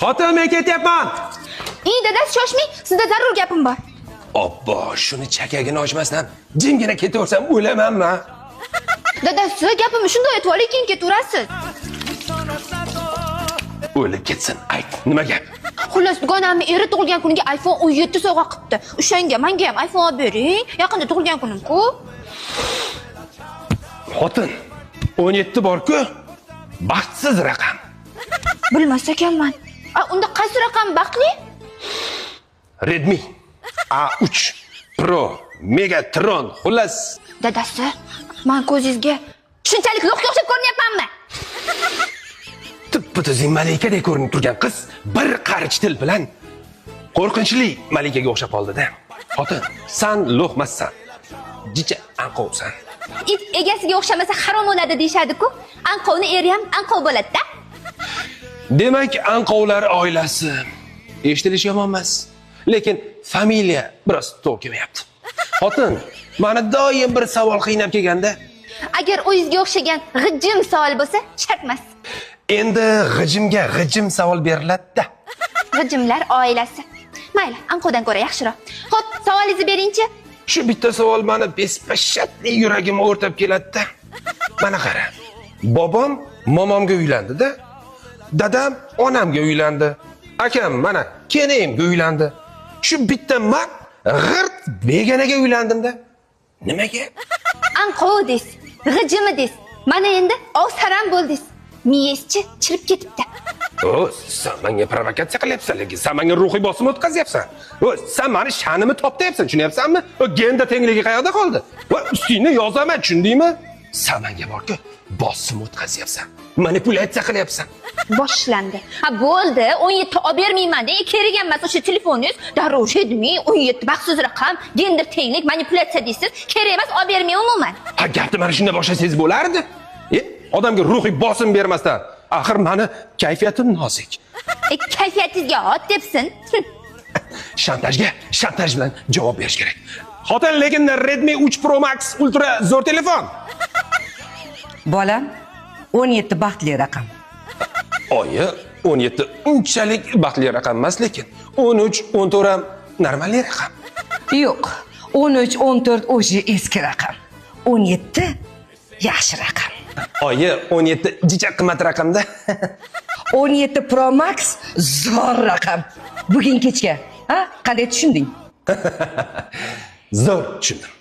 Xotin, men ketyapman. Dadasi shoshmang, sizda zarur gapim bor. Obbo, shuni chakagini ochmasdan jimgina ketaversam o'lamanmi? Dadasi, gapimni shunday aytib oling, keyin ketaverasiz. O'lib ketsin, ayt, nima gap? Xullas, dugonamning eri tug'ilgan kuniga iPhone 17 sovg'a qilibdi. O'shanga menga ham iPhone olib bering. Yaqinda tug'ilgan kunim-ku. Xotin, 17 bor-ku, baxtsiz raqam. Bilmas ekanman. Unda qaysi raqam baxtli? Redmi A3 Pro Megatron, xullas. Dadasi, men ko'zingizga shunchalik lo'qqa o'xshab ko'rinyapmanmi? Tip-tizim malikaday ko'rinib turgan qiz bir qarich til bilan qo'rqinchli malikaga o'xshab qoldi-da. Xotin, sen lo'qmassan. Jicha anqovsan. It egasiga o'xshamasa harom bo'ladi deyshadi-ku. Anqovni eri ham anqov bo'ladi-da. Demak, anqovlar oilasi. Eshitilishi yomon emas, lekin familiya biroz to'g'ri kelmayapti. Xotin, meni doim bir savol qiynab kelganda, Agar o'zingizga o'xshagan g'ijim savol bo'lsa, shart emas. endi g'ijimga g'ijim savol beriladi-da. G'ijimlar oilasi. Mayli, anqovdan ko'ra yaxshiroq. Xo'p, savolingizni bering-chi. Shu bitta savol meni bespashatli yuragimni o'rtab keladi-da. Mana qara. Bobom momomga uylandi-da. Dadam onamga uylandi. Akam mana kenayimga uylandi. Shu bitta men g'irt beganaga uylandim-da. Nimaga? Anqov des, g'ijimi des. Mana endi ovsaram bo'ldingiz. Miyeschi chirib ketibdi. O, sen menga provokatsiya qilyapsan, lekin sen menga ruhiy bosim o'tkazayapsan. O, sen meni sha'nimni toptayapsan, tushunyapsanmi? O, genda tengligi qayerda qoldi? Va ustingni yozaman, tushundingmi? Sen menga borku bosim o'tkazayapsan. Manipulyatsiya qilyapsan. Boshlandi. Bo'ldi, 17 olib bermayman de, kerak emas o'sha telefoningiz. Darrov Redmi 17 baxtsiz raqam, gender tenglik, manipulyatsiya deysiz. Kerak emas, olib bermay umuman. Ha, gapni mana shunday boshlasangiz bo'lardi. Odamga ruhiy bosim bermasdan, axir meni kayfiyatim nozik. Kayfiyatingizga ot debsin. Shantaj bilan javob berish kerak. Xotin, lekin Redmi 3 Pro Max Ultra zo'r telefon. Bolam 17 baxtli raqam. Oyi, 17 unchalik baxtli raqam emas, lekin 13, 14 ham normalniy raqam. Yo'q, 13, 14 o'sha eski raqam. 17 yaxshi raqam. Oyi, 17 jicha qimmat raqamda. 17 Pro Max zo'r raqam. Bugun kechga, ha? Qanday tushunding? Zo'r tushundim.